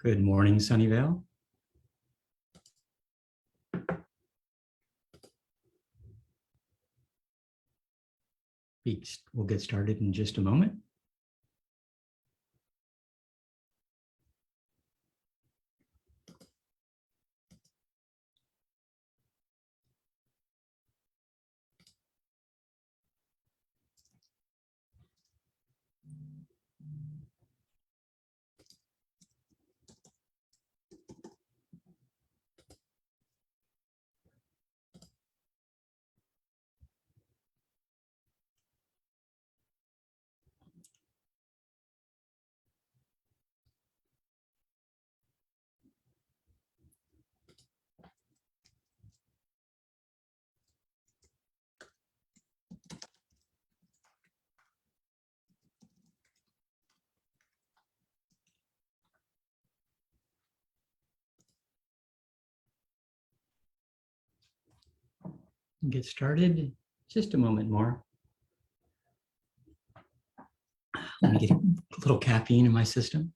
Good morning, Sunnyvale. We'll get started in just a moment. Get started. Just a moment more. Let me get a little caffeine in my system.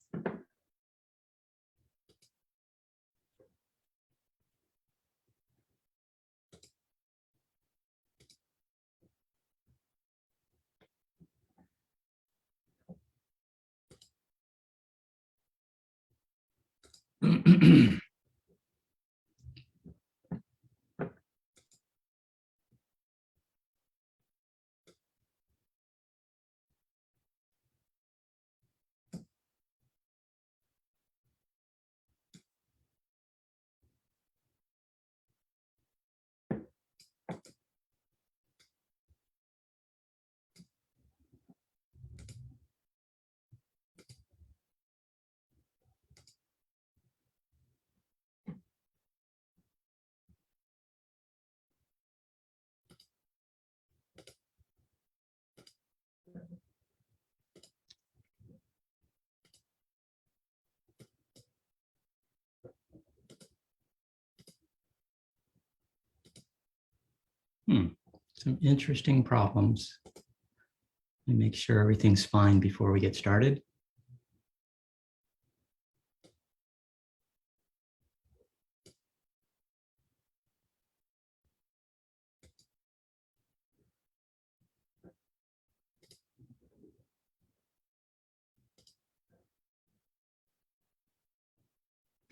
Some interesting problems. Let me make sure everything's fine before we get started.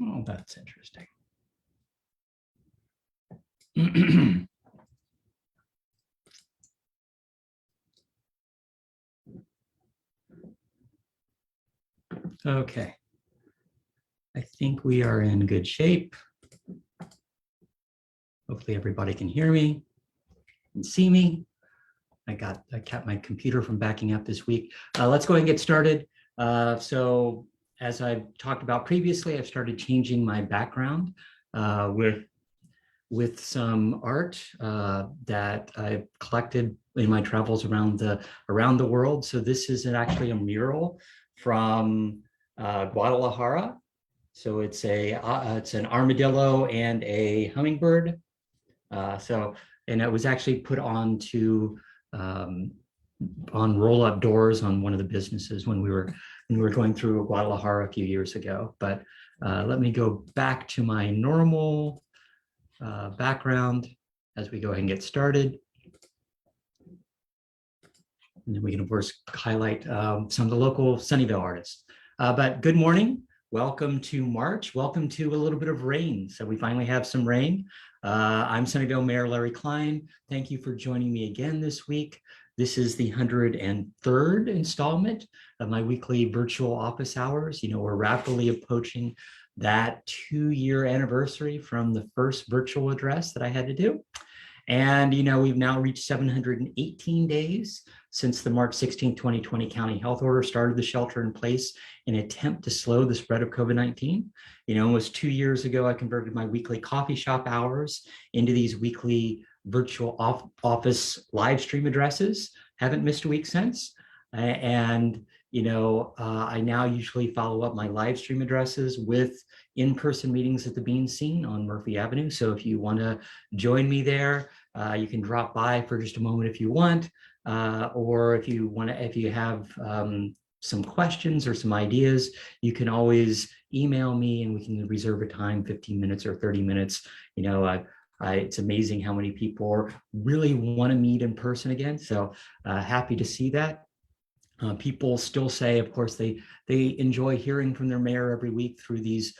Oh, that's interesting. Okay. I think we are in good shape. Hopefully everybody can hear me and see me. I kept my computer from backing up this week. Let's go ahead and get started. So as I've talked about previously, I've started changing my background with some art that I've collected in my travels around the world. So this is actually a mural from Guadalajara. So it's an armadillo and a hummingbird. And it was actually put on roll-up doors on one of the businesses when we were going through Guadalajara a few years ago. But let me go back to my normal background as we go ahead and get started. And then we can, of course, highlight some of the local Sunnyvale artists. But good morning. Welcome to March. Welcome to a little bit of rain. So we finally have some rain. I'm Sunnyvale Mayor Larry Klein. Thank you for joining me again this week. This is the 103rd installment of my weekly virtual office hours. You know, we're rapidly approaching that 2-year anniversary from the first virtual address that I had to do. And, you know, we've now reached 718 days since the March 16, 2020 county health order started the shelter in place in an attempt to slow the spread of COVID-19. You know, almost 2 years ago, I converted my weekly coffee shop hours into these weekly virtual office live stream addresses. Haven't missed a week since. And, you know, I now usually follow up my live stream addresses with in-person meetings at the Bean Scene on Murphy Avenue. So if you want to join me there, you can drop by for just a moment if you want, or if you have some questions or some ideas, you can always email me and we can reserve a time, 15 minutes or 30 minutes. It's amazing how many people really want to meet in person again. So happy to see that. People still say, of course, they enjoy hearing from their mayor every week through these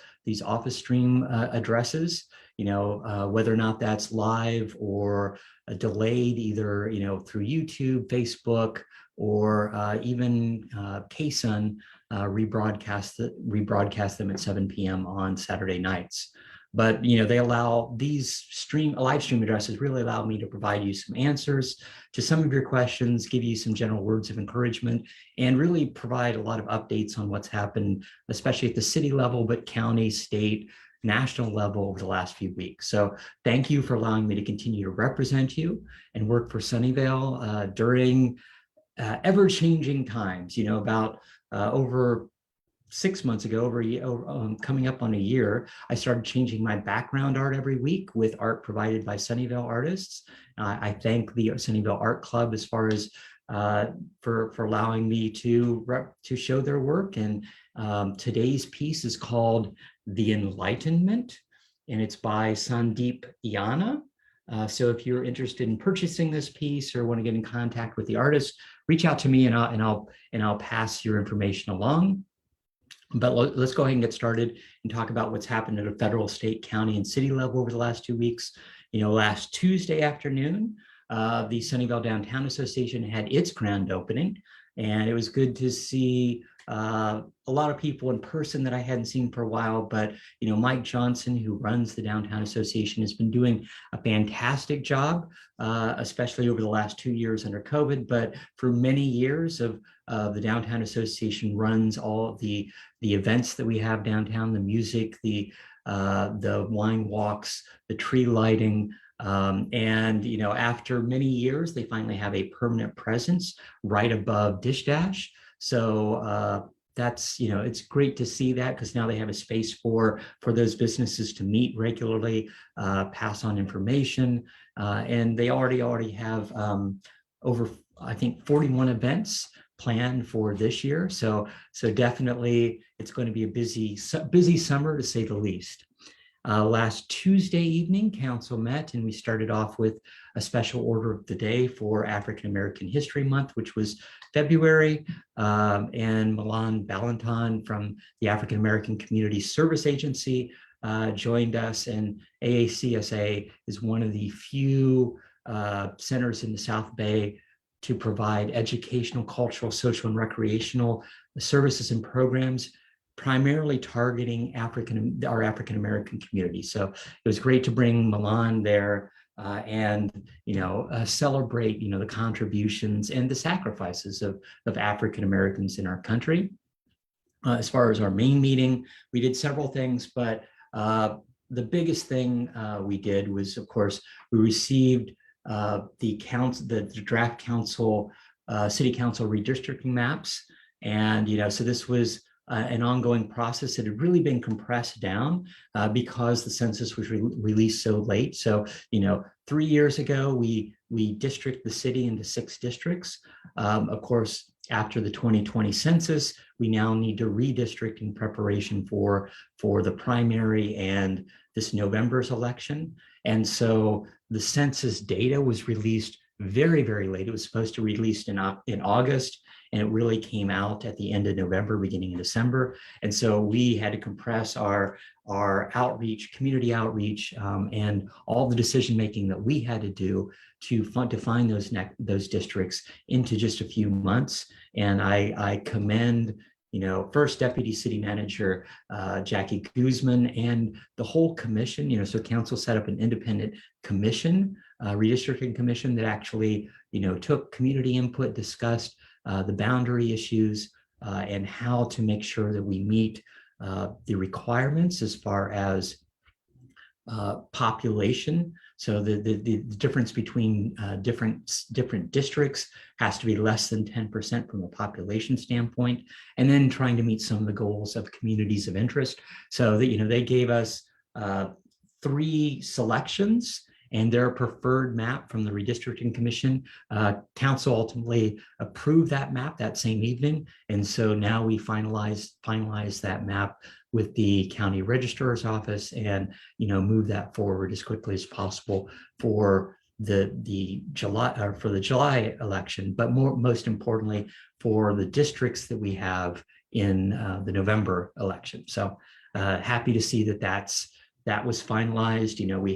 office stream addresses. Whether or not that's live or delayed, either through YouTube, Facebook, or even KSUN rebroadcast them at 7 p.m. on Saturday nights. But they allow these live stream addresses really allow me to provide you some answers to some of your questions, give you some general words of encouragement, and really provide a lot of updates on what's happened, especially at the city level, but county, state, national level over the last few weeks. So thank you for allowing me to continue to represent you and work for Sunnyvale during ever-changing times. About over 6 months ago, coming up on a year, I started changing my background art every week with art provided by Sunnyvale artists. I thank the Sunnyvale Art Club as far as for allowing me to show their work. And today's piece is called The Enlightenment, and it's by Sunnydeep Iana. So if you're interested in purchasing this piece or want to get in contact with the artist, reach out to me and I'll pass your information along. But let's go ahead and get started and talk about what's happened at a federal, state, county, and city level over the last 2 weeks. Last Tuesday afternoon, the Sunnyvale Downtown Association had its grand opening, and it was good to see a lot of people in person that I hadn't seen for a while. But Mike Johnson, who runs the Downtown Association, has been doing a fantastic job, especially over the last 2 years under COVID. But for many years of the Downtown Association runs all the events that we have downtown, the music, the wine walks, the tree lighting. And after many years, they finally have a permanent presence right above Dish Dash. So that's, it's great to see that, because now they have a space for those businesses to meet regularly, pass on information, and they already have over, I think, 41 events planned for this year. So definitely it's going to be a busy summer, to say the least. Last Tuesday evening, council met, and we started off with a special order of the day for African American History Month, which was February. And Milan Balanton from the African American Community Service Agency joined us. And AACSA is one of the few centers in the South Bay to provide educational, cultural, social, and recreational services and programs, primarily targeting our African American community. So it was great to bring Milan there and celebrate the contributions and the sacrifices of African Americans in our country. As far as our main meeting, we did several things, but the biggest thing we did was, of course, we received the draft council, city council redistricting maps. And so this was an ongoing process that had really been compressed down because the census was released so late. So 3 years ago, we districted the city into 6 districts. Of course, after the 2020 census, we now need to redistrict in preparation for the primary and this November's election. And so the census data was released very, very late. It was supposed to be released in August, and it really came out at the end of November, beginning of December. And so we had to compress our outreach, community outreach, and all the decision-making that we had to do to find those districts into just a few months. And I commend First Deputy City Manager Jackie Guzman and the whole commission. So council set up an independent commission, redistricting commission, that actually took community input, discussed the boundary issues, and how to make sure that we meet the requirements as far as population. So the difference between different districts has to be less than 10% from a population standpoint, and then trying to meet some of the goals of communities of interest. So that they gave us 3 selections, and their preferred map from the redistricting commission. Council ultimately approved that map that same evening, and so now we finalize that map with the county registrar's office, and move that forward as quickly as possible for the July election, but most importantly for the districts that we have in the November election. So happy to see that was finalized. We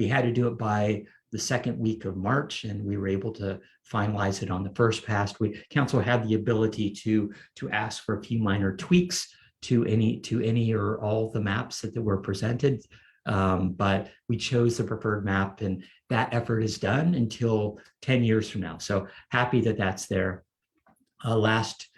had to do it by the second week of March, and we were able to finalize it on the first pass. Council had the ability to ask for a few minor tweaks to any or all the maps that were presented. But we chose the preferred map, and that effort is done until 10 years from now. So happy that that's there. Last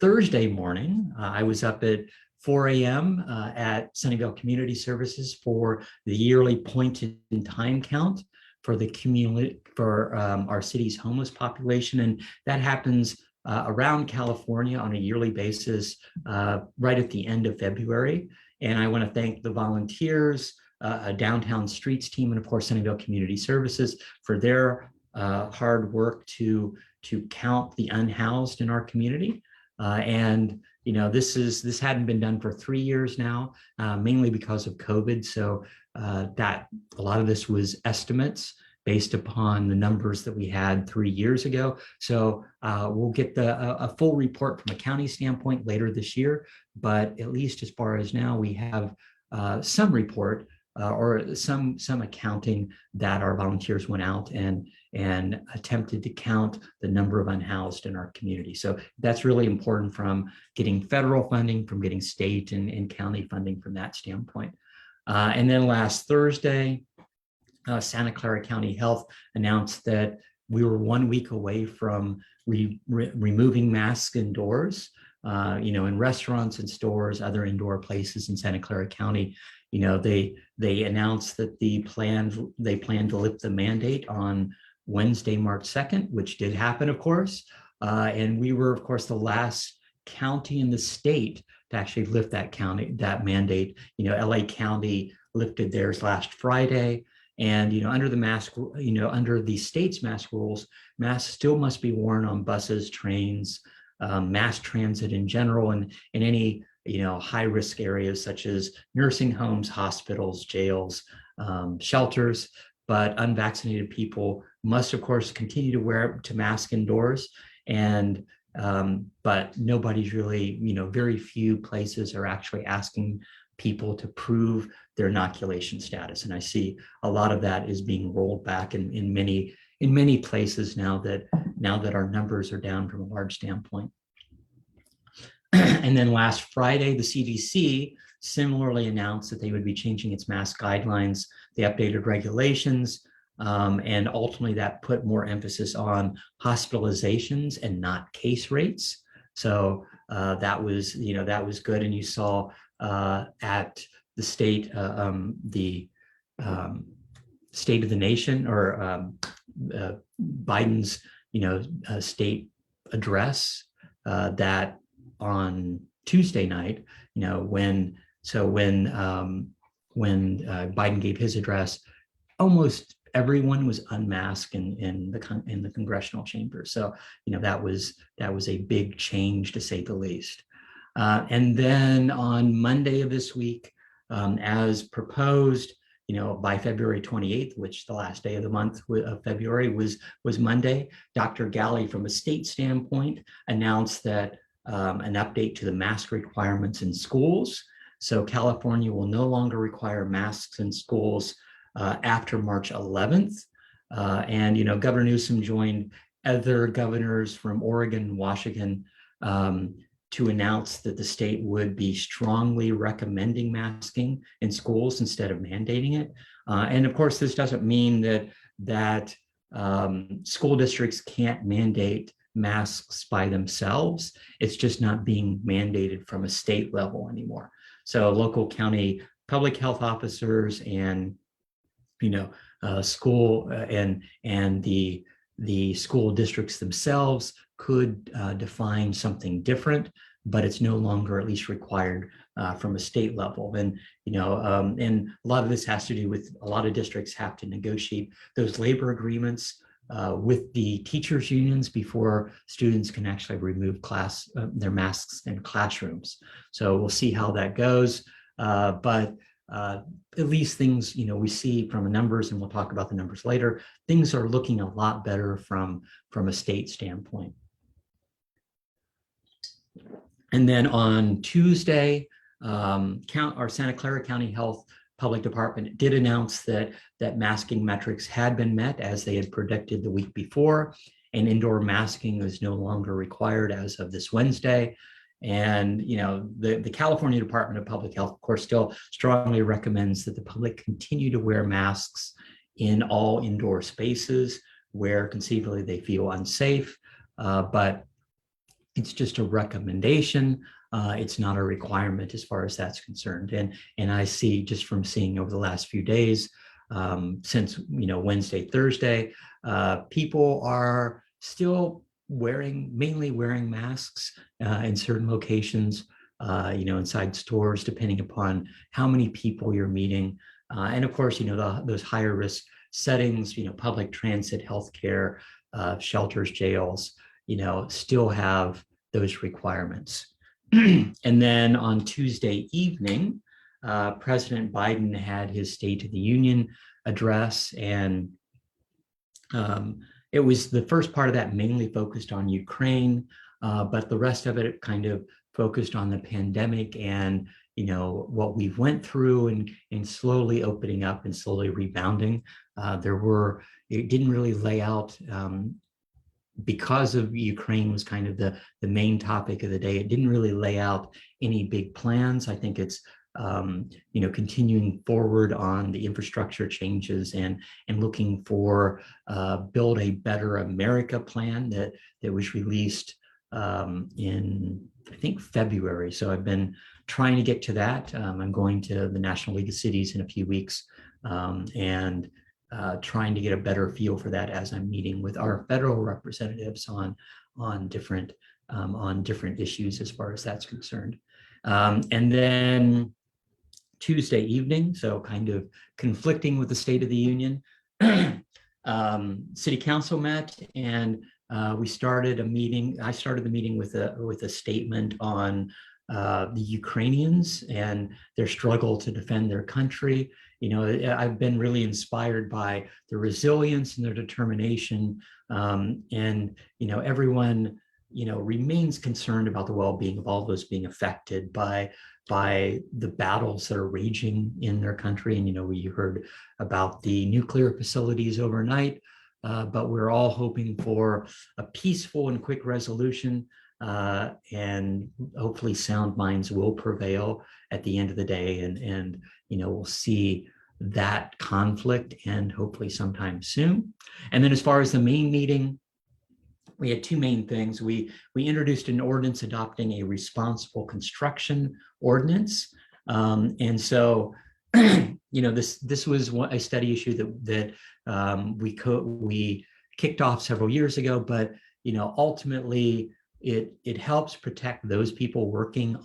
Thursday morning, I was up at 4 a.m. At Sunnyvale Community Services for the yearly point-in-time count for the community, for our city's homeless population, and that happens around California on a yearly basis, right at the end of February. And I want to thank the volunteers, Downtown Streets team, and of course Sunnyvale Community Services for their hard work to count the unhoused in our community. And this hadn't been done for 3 years now, mainly because of COVID. So that a lot of this was estimates based upon the numbers that we had 3 years ago. So we'll get a full report from a county standpoint later this year, but at least as far as now, we have some report or some accounting that our volunteers went out and attempted to count the number of unhoused in our community. So that's really important, from getting federal funding, from getting state and county funding from that standpoint. And then last Thursday, Santa Clara County Health announced that we were 1 week away from removing masks indoors, in restaurants and stores, other indoor places in Santa Clara County. They announced that they plan to lift the mandate on Wednesday, March 2nd, which did happen, of course. And we were, of course, the last county in the state to actually lift that mandate. LA County lifted theirs last Friday. And under the state's mask rules, masks still must be worn on buses, trains, mass transit in general, and in any high-risk areas such as nursing homes, hospitals, jails, shelters. But unvaccinated people must, of course, continue to mask indoors. And but nobody's really, very few places are actually asking people to prove their inoculation status. And I see a lot of that is being rolled back in many places now that our numbers are down from a large standpoint. And then last Friday, the CDC similarly announced that they would be changing its mask guidelines. They updated regulations, and ultimately that put more emphasis on hospitalizations and not case rates. So that was good. And you saw at the State of the Nation, or Biden's state address, that on Tuesday night, when Biden gave his address, almost everyone was unmasked in the congressional chamber. So that was a big change, to say the least. And then on Monday of this week, as proposed, by February 28th, which the last day of the month of February was Monday, Dr. Galley, from a state standpoint, announced that an update to the mask requirements in schools. So California will no longer require masks in schools after March 11th. And Governor Newsom joined other governors from Oregon and Washington to announce that the state would be strongly recommending masking in schools instead of mandating it. And of course, this doesn't mean that school districts can't mandate masks by themselves. It's just not being mandated from a state level anymore. So local county public health officers and school and the school districts themselves could define something different. but it's no longer at least required from a state level. And, and a lot of this has to do with a lot of districts have to negotiate those labor agreements with the teachers unions before students can actually remove their masks in classrooms. So we'll see how that goes. But at least things, we see from the numbers, and we'll talk about the numbers later, things are looking a lot better from a state standpoint. And then on Tuesday, our Santa Clara County Health Public Department did announce that masking metrics had been met as they had predicted the week before, and indoor masking is no longer required as of this Wednesday. And the California Department of Public Health, of course, still strongly recommends that the public continue to wear masks in all indoor spaces where conceivably they feel unsafe, but it's just a recommendation. It's not a requirement as far as that's concerned. And I see just from seeing over the last few days, since Wednesday, Thursday, people are still mainly wearing masks in certain locations, inside stores, depending upon how many people you're meeting. And of course, those higher risk settings, public transit, healthcare, shelters, jails, still have those requirements. And then on Tuesday evening, President Biden had his State of the Union address, and it was the first part of that mainly focused on Ukraine, but the rest of it kind of focused on the pandemic and what we went through and slowly opening up and slowly rebounding. It didn't really lay out, because of Ukraine was kind of the main topic of the day. It didn't really lay out any big plans. I think it's continuing forward on the infrastructure changes and looking for Build a Better America plan that was released in, I think, February. So I've been trying to get to that. I'm going to the National League of Cities in a few weeks, and trying to get a better feel for that as I'm meeting with our federal representatives on different issues as far as that's concerned. And then Tuesday evening, so kind of conflicting with the State of the Union, City Council met, and we started a meeting. I started the meeting with a statement on the Ukrainians and their struggle to defend their country. I've been really inspired by their resilience and their determination, and everyone remains concerned about the well-being of all those being affected by the battles that are raging in their country. And you heard about the nuclear facilities overnight, but we're all hoping for a peaceful and quick resolution, and hopefully sound minds will prevail at the end of the day, and we'll see that conflict end hopefully sometime soon. And then as far as the main meeting, we had two main things. We introduced an ordinance adopting a responsible construction ordinance, and so this was a study issue that we kicked off several years ago, but ultimately it helps protect those people working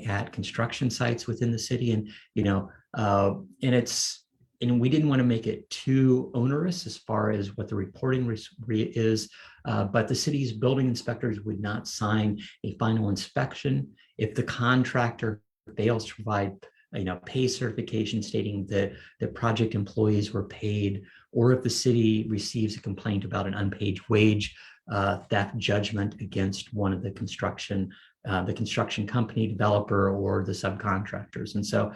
at construction sites within the city, and and we didn't want to make it too onerous as far as what the reporting is, but the city's building inspectors would not sign a final inspection if the contractor fails to provide pay certification stating that the project employees were paid, or if the city receives a complaint about an unpaid wage theft judgment against one of the construction company, developer, or the subcontractors. And so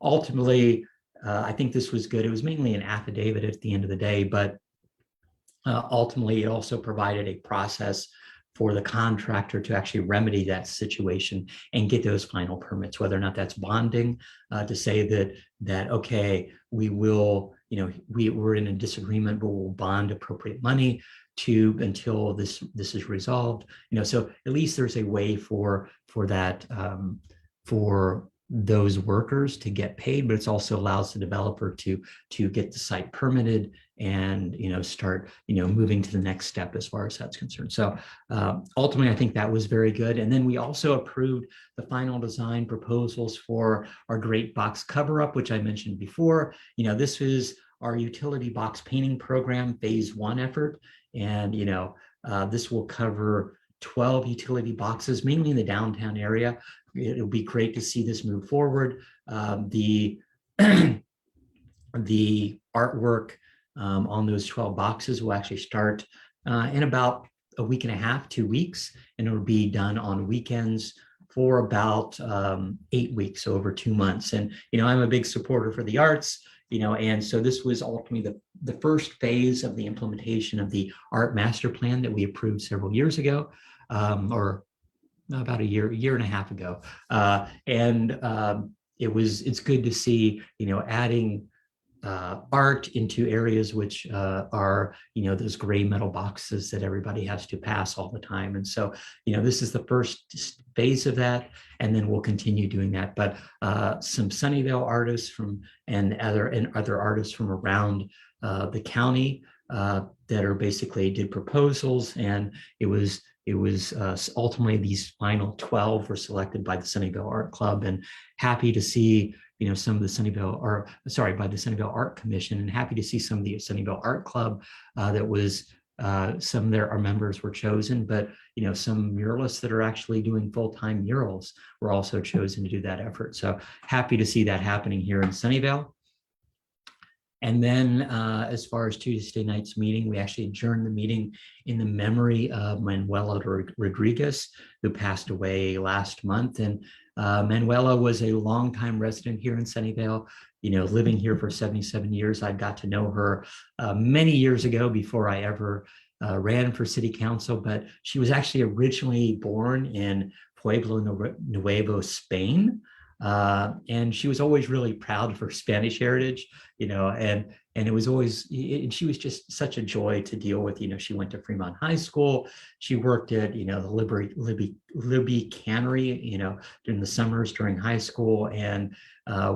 ultimately, I think this was good. It was mainly an affidavit at the end of the day, but ultimately it also provided a process for the contractor to actually remedy that situation and get those final permits, whether or not that's bonding, to say that okay, we will, we're in a disagreement, but we'll bond appropriate money until this is resolved. So at least there's a way for that, for those workers to get paid, but it's also allows the developer to get the site permitted and start moving to the next step as far as that's concerned. So ultimately, I think that was very good. And then we also approved the final design proposals for our great box cover up, which I mentioned before. This is our utility box painting program phase 1 effort, and this will cover 12 utility boxes, mainly in the downtown area. It'll be great to see this move forward. The the artwork on those 12 boxes will actually start in about a week and a half, 2 weeks, and it'll be done on weekends for about 8 weeks, so over 2 months. And I'm a big supporter for the arts, and so this was ultimately the first phase of the implementation of the art master plan that we approved several years ago, or about a year and a half ago. It's good to see, adding art into areas which are, those gray metal boxes that everybody has to pass all the time. And so, this is the first phase of that, and then we'll continue doing that. But some Sunnyvale artists and other artists from around the county that are basically did proposals, and it was ultimately these final 12 were selected by the Sunnyvale Art Club, and happy to see some of the by the Sunnyvale Art Commission, and happy to see some of the Sunnyvale Art Club that was some of our members were chosen, but some muralists that are actually doing full-time murals were also chosen to do that effort. So happy to see that happening here in Sunnyvale. And then as far as Tuesday night's meeting, we actually adjourned the meeting in the memory of Manuela Rodriguez, who passed away last month. And Manuela was a longtime resident here in Sunnyvale, living here for 77 years. I got to know her many years ago before I ever ran for city council, but she was actually originally born in Pueblo Nuevo, Spain. And she was always really proud of her Spanish heritage, and it was always, and she was just such a joy to deal with. She went to Fremont High School. She worked at, the Libby Cannery, during the summers during high school, and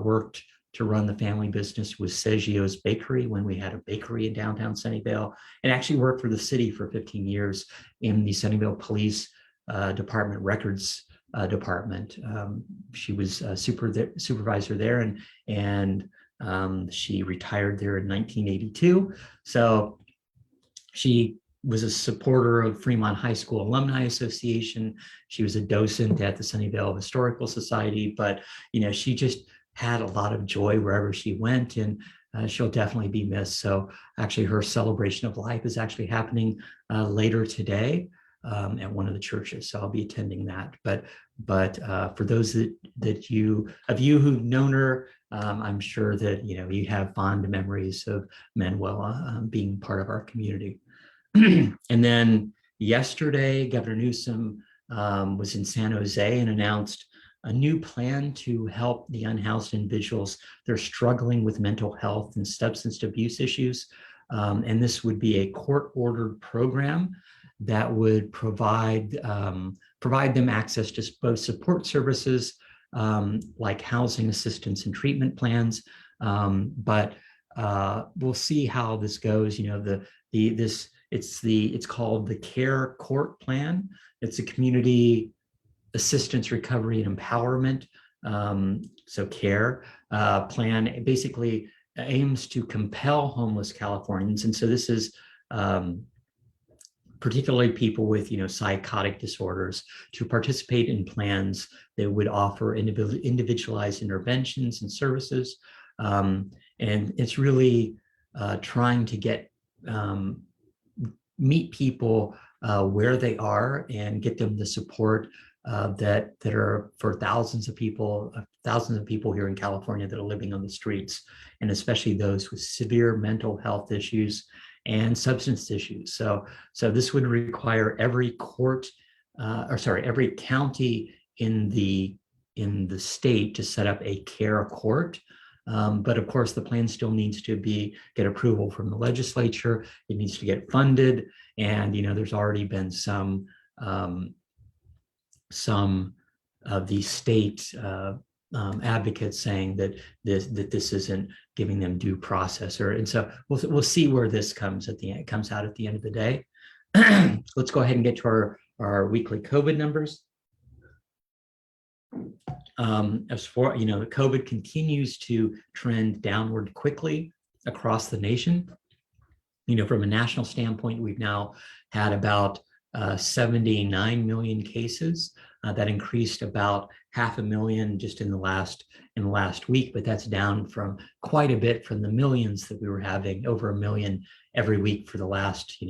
worked to run the family business with Seggio's Bakery when we had a bakery in downtown Sunnyvale, and actually worked for the city for 15 years in the Sunnyvale Police Department Records department. She was a supervisor there, and she retired there in 1982. So she was a supporter of Fremont High School Alumni Association. She was a docent at the Sunnyvale Historical Society, but she just had a lot of joy wherever she went, and she'll definitely be missed. So actually her celebration of life is actually happening later today at one of the churches, so I'll be attending that. But for those of you who've known her, I'm sure that you have fond memories of Manuela being part of our community. And then yesterday, Governor Newsom was in San Jose and announced a new plan to help the unhoused individuals that are struggling with mental health and substance abuse issues. And this would be a court-ordered program that would provide them access to both support services like housing assistance and treatment plans. But we'll see how this goes. It's called the CARE Court Plan. It's a community assistance, recovery, and empowerment. So CARE plan. It basically aims to compel homeless Californians, and so this is particularly people with psychotic disorders, to participate in plans that would offer individualized interventions and services. And it's really trying to get meet people where they are and get them the support that are for thousands of people here in California that are living on the streets, and especially those with severe mental health issues and substance issues. So this would require every every county in the state to set up a CARE court. But of course, the plan still needs to get approval from the legislature. It needs to get funded, and there's already been some of the state advocates saying that this isn't giving them due process, and so we'll see where this comes out at the end of the day. Let's go ahead and get to our weekly COVID numbers. As for, COVID continues to trend downward quickly across the nation. From a national standpoint, we've now had about 79 million cases. That increased about 500,000 just in the last week, but that's down from quite a bit from the millions that we were having, over 1 million every week for the last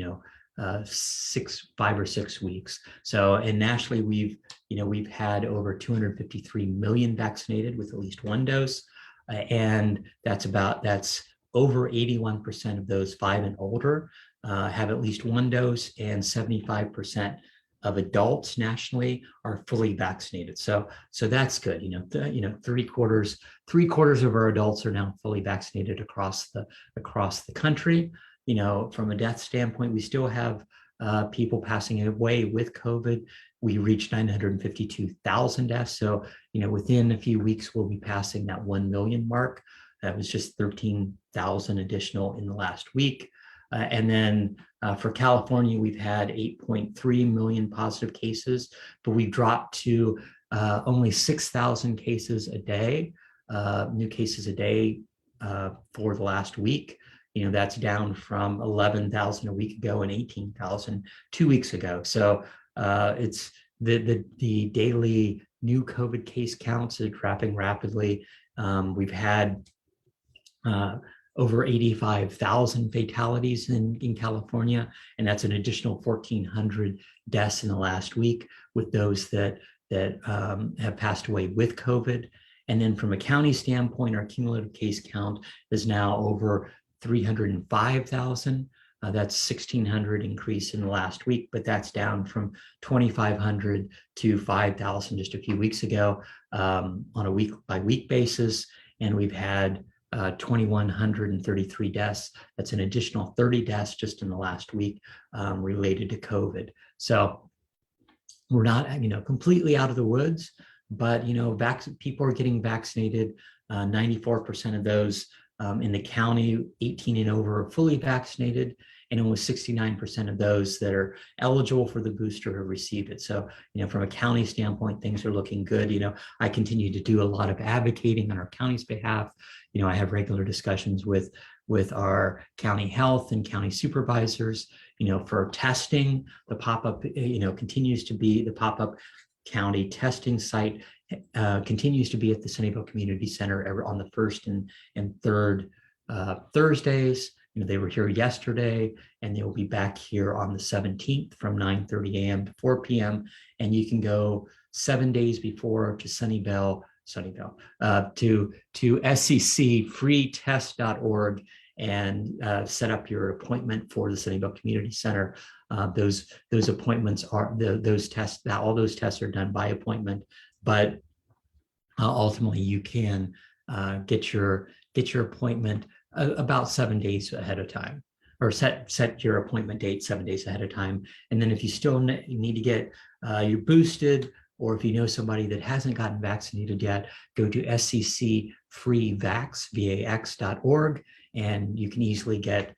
5 or 6 weeks. So, and nationally, we've had over 253 million vaccinated with at least one dose, and that's over 81% of those 5 and older have at least one dose, and 75% of adults nationally are fully vaccinated. So that's good. Three quarters of our adults are now fully vaccinated across the country. From a death standpoint, we still have people passing away with COVID. We reached 952,000 deaths. So, within a few weeks, we'll be passing that 1 million mark. That was just 13,000 additional in the last week. And then for California, we've had 8.3 million positive cases, but we've dropped to only 6,000 cases a day, new cases a day for the last week. That's down from 11,000 a week ago and 18,000 2 weeks ago. So it's the daily new COVID case counts are dropping rapidly. We've had over 85,000 fatalities in California, and that's an additional 1,400 deaths in the last week with those that have passed away with COVID. And then from a county standpoint, our cumulative case count is now over 305,000. That's 1,600 increase in the last week, but that's down from 2,500 to 5,000 just a few weeks ago on a week-by-week basis. And we've had 2,133 deaths. That's an additional 30 deaths just in the last week related to COVID. So we're not, completely out of the woods, but people are getting vaccinated. 94% of those in the county 18 and over are fully vaccinated, and almost 69% of those that are eligible for the booster have received it. So, from a county standpoint, things are looking good. I continue to do a lot of advocating on our county's behalf. I have regular discussions with our county health and county supervisors, for testing. The pop-up, continues to be the pop-up county testing site continues to be at the Sunnyvale Community Center on the first and third Thursdays. They were here yesterday, and they will be back here on the 17th from 9:30 a.m. to 4 p.m. And you can go 7 days before to Sunnyvale, to sccfreetest.org and set up your appointment for the Sunnyvale Community Center. Those appointments are those tests. All those tests are done by appointment, but ultimately you can get your appointment about 7 days ahead of time, or set your appointment date 7 days ahead of time. And then if you still need to get you boosted, or if you know somebody that hasn't gotten vaccinated yet, go to sccfreevax.org, and you can easily get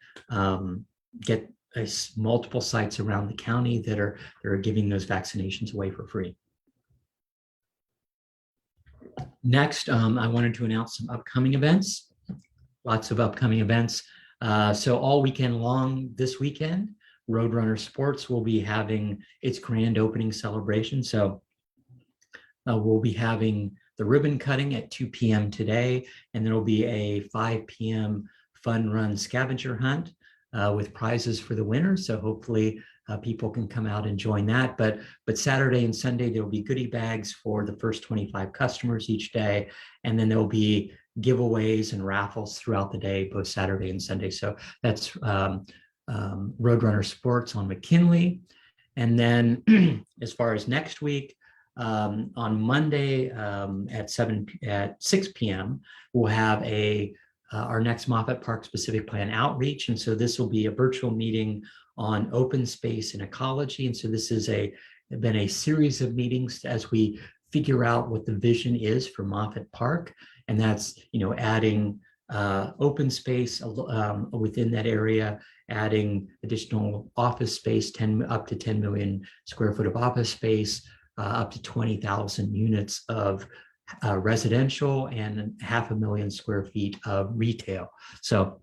multiple sites around the county that are giving those vaccinations away for free. Next, I wanted to announce some upcoming events. Lots of upcoming events. So all weekend long this weekend, Roadrunner Sports will be having its grand opening celebration. So we'll be having the ribbon cutting at 2 p.m. today, and there will be a 5 p.m. fun run scavenger hunt with prizes for the winners. So hopefully people can come out and join that. But Saturday and Sunday, there will be goodie bags for the first 25 customers each day. And then there'll be giveaways and raffles throughout the day, both Saturday and Sunday. So that's Roadrunner Sports on McKinley. And then as far as next week, on Monday at 6 p.m., we'll have our next Moffett Park Specific Plan outreach. And so this will be a virtual meeting on open space and ecology. And so this is been a series of meetings as we figure out what the vision is for Moffett Park, and that's adding open space within that area, adding additional office space, up to 10 million square foot of office space, up to 20,000 units of residential, and 500,000 square feet of retail. So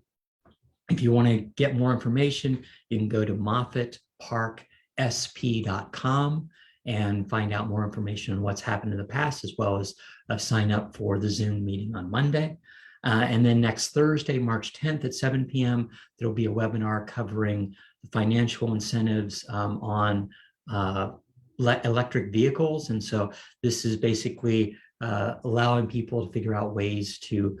if you want to get more information, you can go to moffittparksp.com and find out more information on what's happened in the past, as well as sign up for the Zoom meeting on Monday. And then next Thursday, March 10th at 7 p.m., there'll be a webinar covering the financial incentives on electric vehicles. And so this is basically allowing people to figure out ways to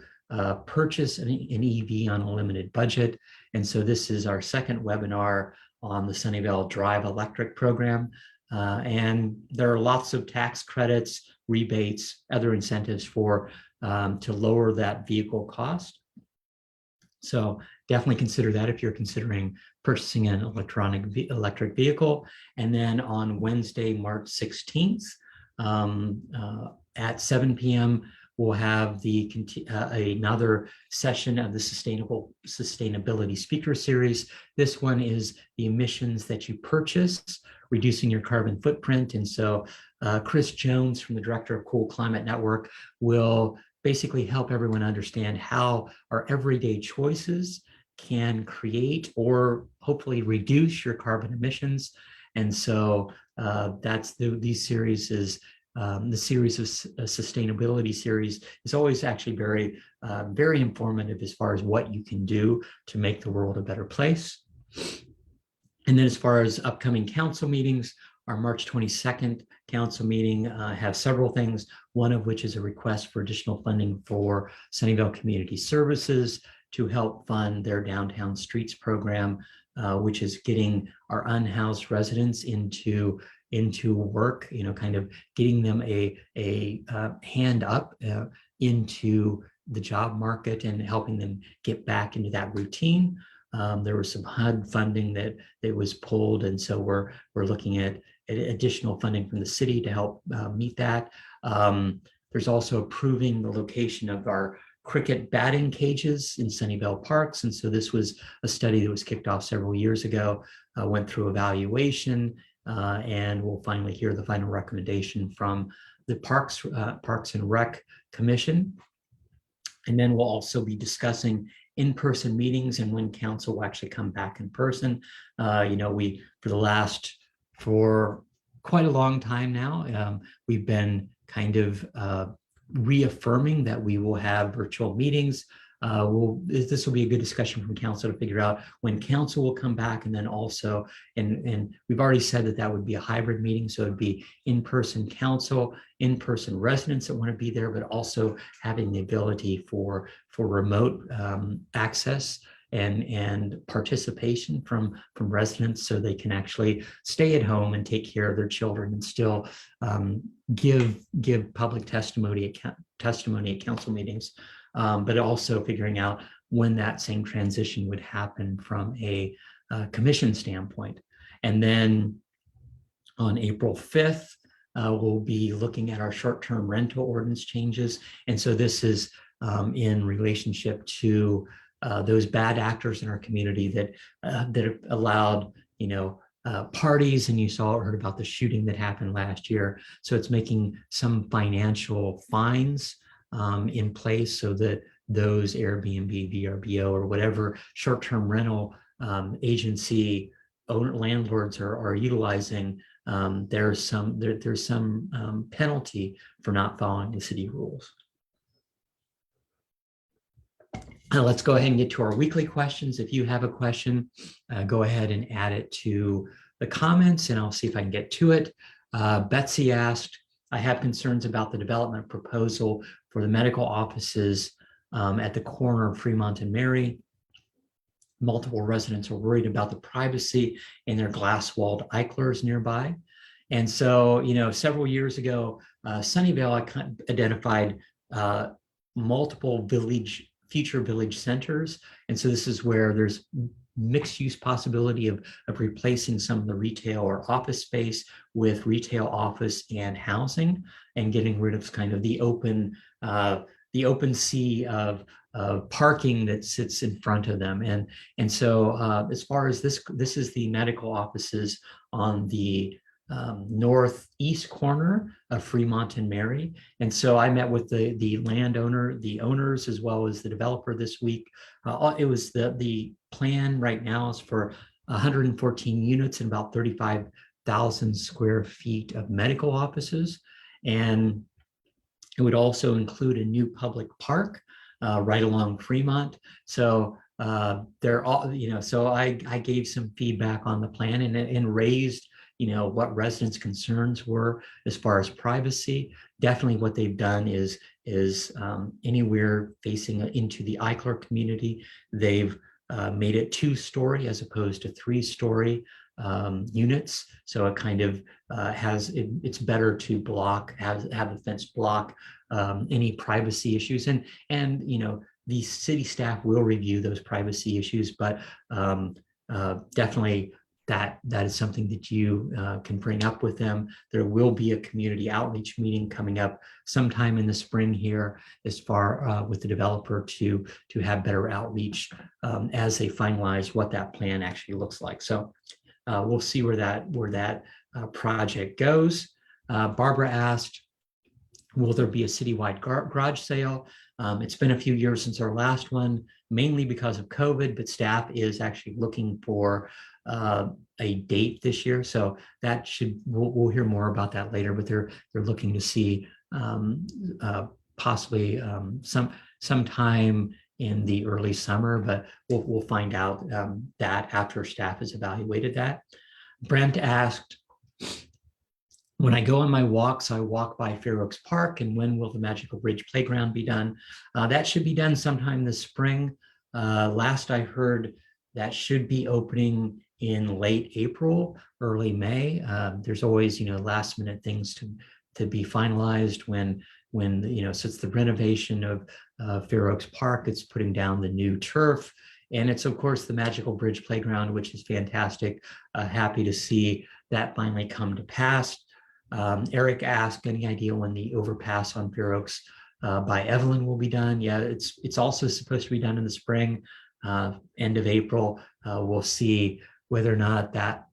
purchase an EV on a limited budget. And so this is our second webinar on the Sunnyvale Drive Electric program. And there are lots of tax credits, rebates, other incentives for to lower that vehicle cost. So definitely consider that if you're considering purchasing an electric vehicle. And then on Wednesday, March 16th at 7 p.m., we'll have another session of the Sustainability Speaker Series. This one is the emissions that you purchase, reducing your carbon footprint. And so Chris Jones from the Director of Cool Climate Network will basically help everyone understand how our everyday choices can create or hopefully reduce your carbon emissions. And so that's these series is the series of sustainability series is always actually very, very informative as far as what you can do to make the world a better place. And then as far as upcoming council meetings, our March 22nd council meeting has several things, one of which is a request for additional funding for Sunnyvale Community Services to help fund their Downtown Streets program, which is getting our unhoused residents into work, kind of getting them a hand up into the job market and helping them get back into that routine. There was some HUD funding that was pulled, and so we're looking at additional funding from the city to help meet that. There's also approving the location of our cricket batting cages in Sunnyvale Parks, and so this was a study that was kicked off several years ago, went through evaluation, and we'll finally hear the final recommendation from the Parks and Rec Commission. And then we'll also be discussing in-person meetings and when council will actually come back in person. For quite a long time now, we've been kind of reaffirming that we will have virtual meetings. This will be a good discussion from council to figure out when council will come back, and then also, and we've already said that would be a hybrid meeting, so it'd be in-person council, in-person residents that want to be there, but also having the ability for remote access and participation from residents, so they can actually stay at home and take care of their children and still give public testimony at council meetings. But also figuring out when that same transition would happen from a commission standpoint. And then on April 5th, we'll be looking at our short-term rental ordinance changes. And so this is in relationship to those bad actors in our community that have allowed, parties, and you saw or heard about the shooting that happened last year. So it's making some financial fines in place so that those Airbnb, VRBO, or whatever short-term rental agency landlords are utilizing, there's some penalty for not following the city rules. Let's go ahead and get to our weekly questions. If you have a question, go ahead and add it to the comments, and I'll see if I can get to it. Betsy asked, I have concerns about the development proposal for the medical offices at the corner of Fremont and Mary. Multiple residents are worried about the privacy in their glass-walled Eichlers nearby. And so, several years ago, Sunnyvale identified multiple future village centers. And so this is where there's mixed use possibility of replacing some of the retail or office space with retail, office, and housing, and getting rid of kind of the open sea of parking that sits in front of them. And so as far as this is the medical offices on the northeast corner of Fremont and Mary. And so I met with the landowner, the owners, as well as the developer this week. It was the plan right now is for 114 units and about 35,000 square feet of medical offices. And it would also include a new public park right along Fremont. So they're all, so I gave some feedback on the plan and raised what residents' concerns were as far as privacy. Definitely what they've done is anywhere facing into the Eichler community, they've made it 2-story as opposed to 3-story units. So it kind of it's better to have the fence block any privacy issues. And the city staff will review those privacy issues, but definitely that is something that you can bring up with them. There will be a community outreach meeting coming up sometime in the spring here, as far with the developer to have better outreach as they finalize what that plan actually looks like. So we'll see where that project goes. Barbara asked, will there be a citywide garage sale? It's been a few years since our last one, mainly because of COVID, but staff is actually looking for a date this year. So that we'll hear more about that later, but they're looking to see possibly sometime in the early summer, but we'll find out that after staff has evaluated that. Brent asked, when I go on my walks, I walk by Fair Oaks Park, and when will the Magical Bridge Playground be done? That should be done sometime this spring. Last I heard, that should be opening in late April, early May. There's always, last minute things to be finalized when since the renovation of Fair Oaks Park, it's putting down the new turf. And it's, of course, the Magical Bridge Playground, which is fantastic. Happy to see that finally come to pass. Eric asked, any idea when the overpass on Fair Oaks by Evelyn will be done? Yeah, it's also supposed to be done in the spring, end of April. We'll see whether or not that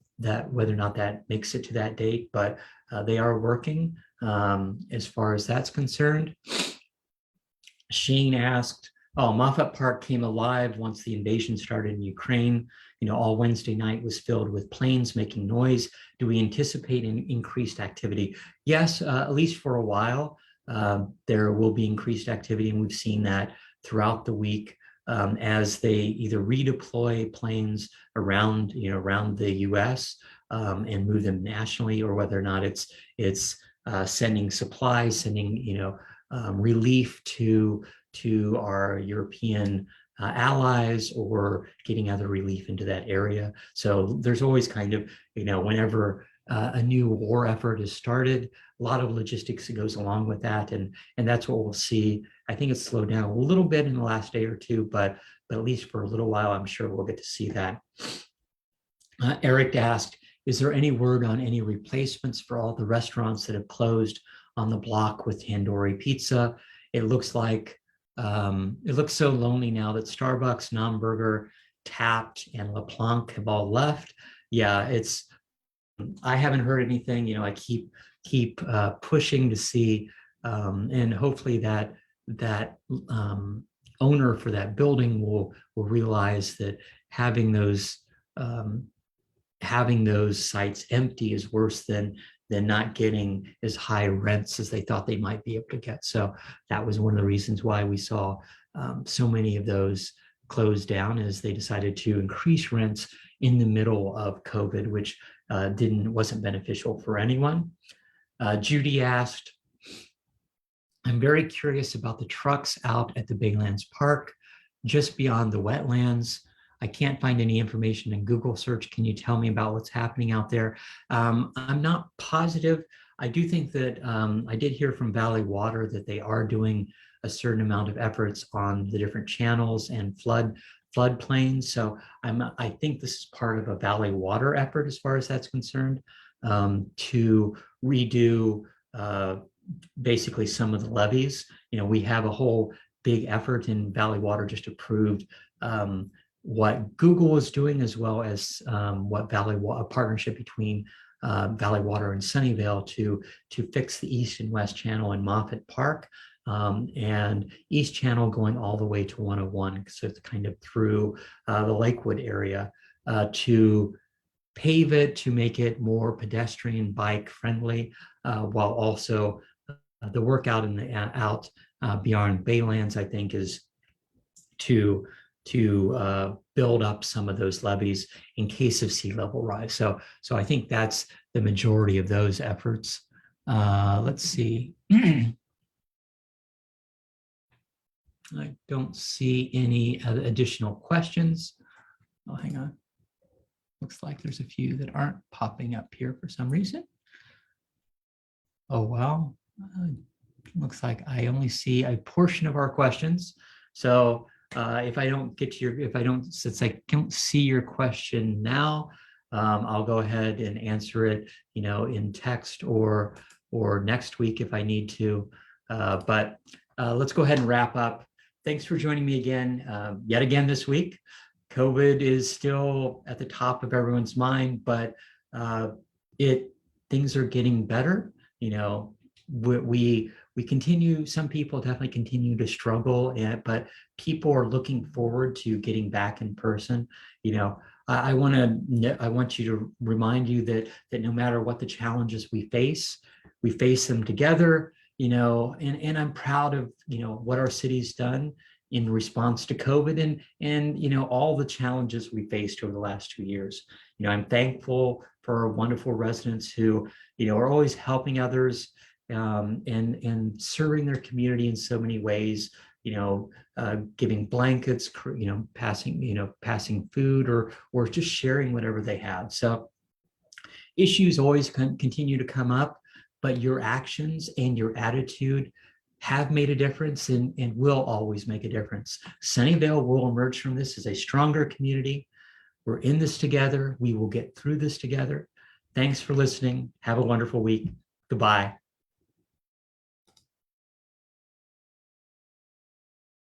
makes it to that date, but they are working as far as that's concerned. Shane asked, Moffett Park came alive once the invasion started in Ukraine. All Wednesday night was filled with planes making noise. Do we anticipate an increased activity? Yes, at least for a while, there will be increased activity, and we've seen that throughout the week as they either redeploy planes around the U.S. And move them nationally, or whether or not it's sending supplies, sending relief to our European allies, or getting other relief into that area. So there's always kind of, whenever a new war effort is started, a lot of logistics that goes along with that. And that's what we'll see. I think it's slowed down a little bit in the last day or two, but at least for a little while, I'm sure we'll get to see that. Eric asked, is there any word on any replacements for all the restaurants that have closed on the block with tandoori pizza? It looks like it looks so lonely now that Starbucks, Nomburger, Tapped, and LePlanc have all left. Yeah, I haven't heard anything. I keep pushing to see, and hopefully that owner for that building will realize that having those sites empty is worse than not getting as high rents as they thought they might be able to get. So that was one of the reasons why we saw so many of those close down, as they decided to increase rents in the middle of COVID, which wasn't beneficial for anyone. Judy asked, I'm very curious about the trucks out at the Biglands Park, just beyond the wetlands. I can't find any information in Google search. Can you tell me about what's happening out there? I'm not positive. I do think that I did hear from Valley Water that they are doing a certain amount of efforts on the different channels and floodplains. So I think this is part of a valley water effort as far as that's concerned, to redo basically some of the levees. We have a whole big effort in Valley Water just approved what Google is doing, as well as what a partnership between Valley Water and Sunnyvale to fix the east and west channel in Moffett Park, and east channel going all the way to 101, so it's kind of through the Lakewood area, to pave it, to make it more pedestrian bike friendly, while also the work out in the out beyond Baylands, I think, is to build up some of those levees in case of sea level rise. So I think that's the majority of those efforts. Let's see. I don't see any additional questions. Oh, hang on. Looks like there's a few that aren't popping up here for some reason. Oh, well, looks like I only see a portion of our questions. So if I don't get to since I don't see your question now, I'll go ahead and answer it, in text or next week if I need to. But let's go ahead and wrap up. Thanks for joining me again, yet again this week. COVID is still at the top of everyone's mind, but things are getting better. We continue, some people definitely continue to struggle, but people are looking forward to getting back in person. I want you to remind you that no matter what the challenges we face them together, and I'm proud of, what our city's done in response to COVID and all the challenges we faced over the last 2 years. I'm thankful for our wonderful residents who, are always helping others, and serving their community in so many ways, giving blankets, passing food, or just sharing whatever they have. So issues always continue to come up, but your actions and your attitude have made a difference and will always make a difference. Sunnyvale will emerge from this as a stronger community. We're in this together. We will get through this together. Thanks for listening. Have a wonderful week. Goodbye.